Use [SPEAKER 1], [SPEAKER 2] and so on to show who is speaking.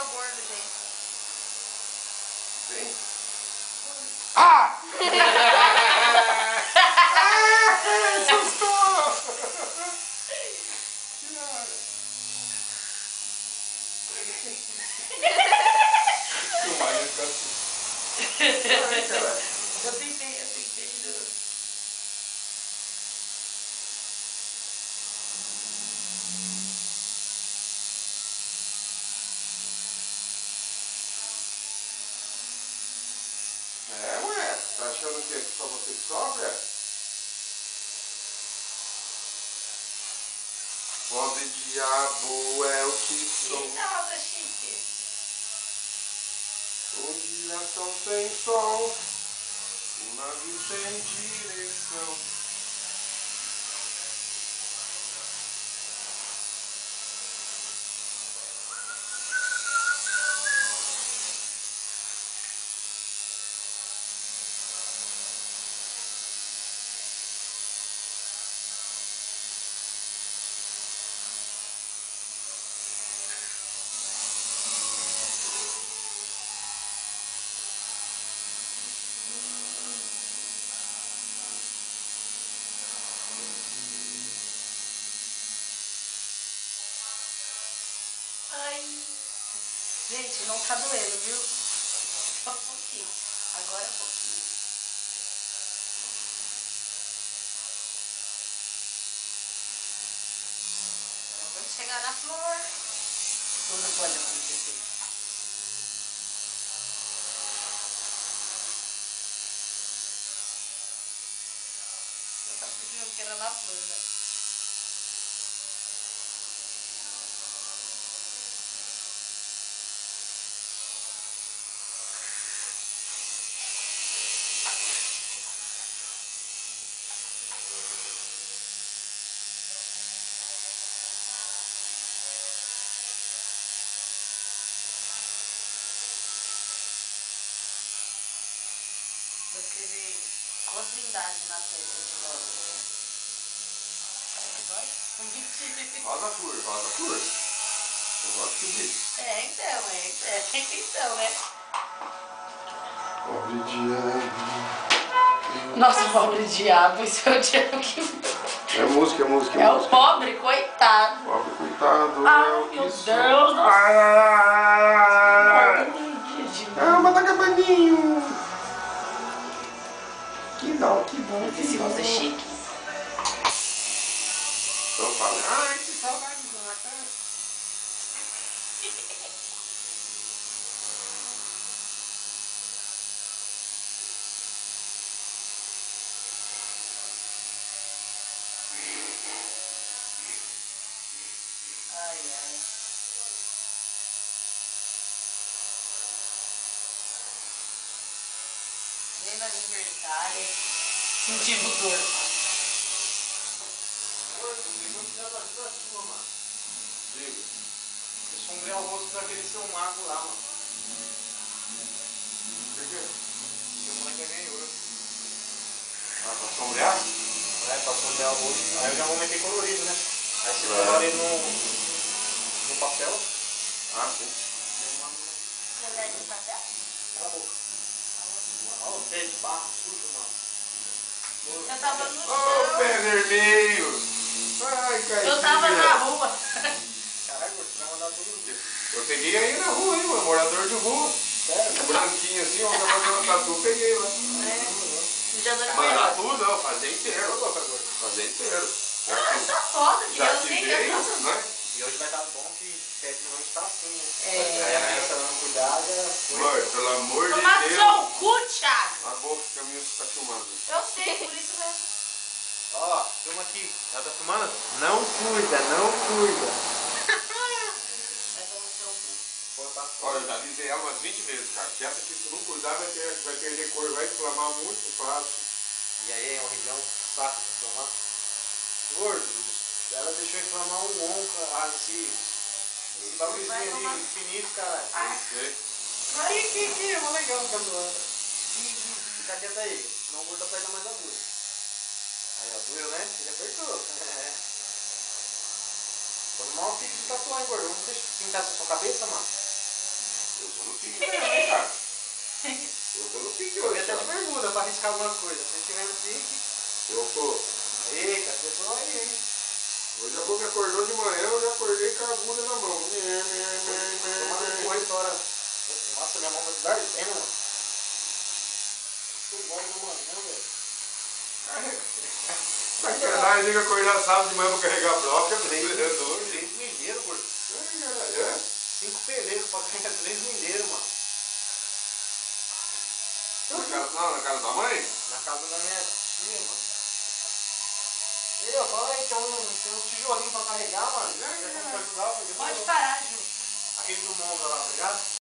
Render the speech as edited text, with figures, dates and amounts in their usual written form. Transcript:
[SPEAKER 1] o gordo, gente.
[SPEAKER 2] Vem. Ah! Assustou! O Maio fica assim. Ai, cara.
[SPEAKER 1] Eu tentei.
[SPEAKER 2] É, ué. Tá achando que é só você que sofre? Pobre diabo é o que sou.
[SPEAKER 1] Nossa, chique.
[SPEAKER 2] Um girassol sem sol, um navio sem direção.
[SPEAKER 1] Ai. Gente, não tá doendo, viu? Só um pouquinho. Agora é um pouquinho. Vamos chegar na flor. Tudo pode acontecer. Eu tava pedindo que era na flor, né? Vou escrever Trindade na testa de rosa.
[SPEAKER 2] Rosa flor. Eu gosto disso.
[SPEAKER 1] Então, né?
[SPEAKER 2] Pobre diabo.
[SPEAKER 1] Nossa, pobre diabo, isso é o diabo que...
[SPEAKER 2] É música.
[SPEAKER 1] É o pobre, coitado.
[SPEAKER 2] Pobre coitado.
[SPEAKER 1] Ai, meu Deus do céu.
[SPEAKER 2] Calma, tá acabandinho. Que bom.
[SPEAKER 1] Esse rosa é chique.
[SPEAKER 2] Então fala. Ai, que saudade de uma casa.
[SPEAKER 1] Ai. Vem no aniversário. Sentimos dor.
[SPEAKER 2] Diga.
[SPEAKER 3] Você sombrear o rosto daquele seu mago lá, mano.
[SPEAKER 2] Por quê?
[SPEAKER 3] Seu moleque é meio ouro.
[SPEAKER 2] Ah, pra sombrear?
[SPEAKER 3] É, pra sombrear o rosto. Aí eu já vou meter colorido, né? Aí você colore no papel.
[SPEAKER 2] Ah, sim.
[SPEAKER 1] Colher de papel?
[SPEAKER 3] Cala a boca. Olha o pé de barro sujo, mano.
[SPEAKER 1] Eu tava no
[SPEAKER 2] Ô,
[SPEAKER 1] chão.
[SPEAKER 2] pé vermelho. Ai, caipira.
[SPEAKER 1] Eu tava na rua.
[SPEAKER 3] Caralho, você vai mandar todo dia.
[SPEAKER 2] Eu peguei aí na rua, hein, mano. Morador de rua.
[SPEAKER 3] Sério?
[SPEAKER 2] Branquinho assim, ó. Pra fazer uma tatu, peguei lá.
[SPEAKER 1] Já dou
[SPEAKER 2] Mandar tudo, não. Fazer inteiro. Fazer inteiro.
[SPEAKER 1] Essa foto que
[SPEAKER 2] Já
[SPEAKER 1] eu
[SPEAKER 2] que
[SPEAKER 1] sei
[SPEAKER 2] veio,
[SPEAKER 1] que
[SPEAKER 2] né?
[SPEAKER 3] E hoje vai estar bom que 7 noites tá assim, né?
[SPEAKER 1] É.
[SPEAKER 3] Aí a criança ela não cuidada.
[SPEAKER 2] Amor, pelo amor de
[SPEAKER 1] Tomar
[SPEAKER 2] Deus.
[SPEAKER 1] seu cu, Thiago.
[SPEAKER 2] A boca que a minha tá filmando.
[SPEAKER 1] Eu sei, por isso mesmo.
[SPEAKER 3] Ó, filma aqui. Ela tá filmando? Não cuida.
[SPEAKER 1] Vai tomar seu cu.
[SPEAKER 2] Olha, eu já avisei ela umas 20 vezes, cara. Que essa aqui, se não cuidar, vai perder cor, vai inflamar muito fácil.
[SPEAKER 3] E aí é uma região fácil de inflamar. Gordo, ela deixou inflamar um ombro, esse bagulhozinho ali, infinito, caralho.
[SPEAKER 2] Eu sei.
[SPEAKER 3] Que, é mó legal ficar zoando. Fica quieto aí, senão o gordo aperta mais a agulha. Aí, ó, doeu, né? Ele apertou. Tô no mau pique de tatuagem, gordo. Vamos pintar essa sua cabeça, mano?
[SPEAKER 2] Eu tô no pique mesmo, hein, cara? Eu tô no pique
[SPEAKER 3] Eu
[SPEAKER 2] hoje,
[SPEAKER 3] até de
[SPEAKER 2] cara.
[SPEAKER 3] bermuda pra arriscar alguma coisa. Se estiver no pique.
[SPEAKER 2] Eu tô.
[SPEAKER 3] Eita, acertou aí, hein?
[SPEAKER 2] Hoje a boca me acordou de manhã, eu já acordei com a agulha na mão.
[SPEAKER 3] Tomando um corretora. Nossa, minha mão tá desardendo, mano. Tu volta da manhã, velho.
[SPEAKER 2] Sacanagem, tem que acordar sábado de manhã pra carregar bloco, é
[SPEAKER 3] 3
[SPEAKER 2] doido.
[SPEAKER 3] milheiros, gordo.
[SPEAKER 2] É?
[SPEAKER 3] 5 peleiros pra carregar 3 milheiros, mano.
[SPEAKER 2] Na casa da mãe?
[SPEAKER 3] Na casa da minha tia, mano. E eu falei, tem um tijolinho pra carregar, mano. Você quer ajudar?
[SPEAKER 1] Pode parar, Ju.
[SPEAKER 3] Aquele do Monza lá, tá ligado?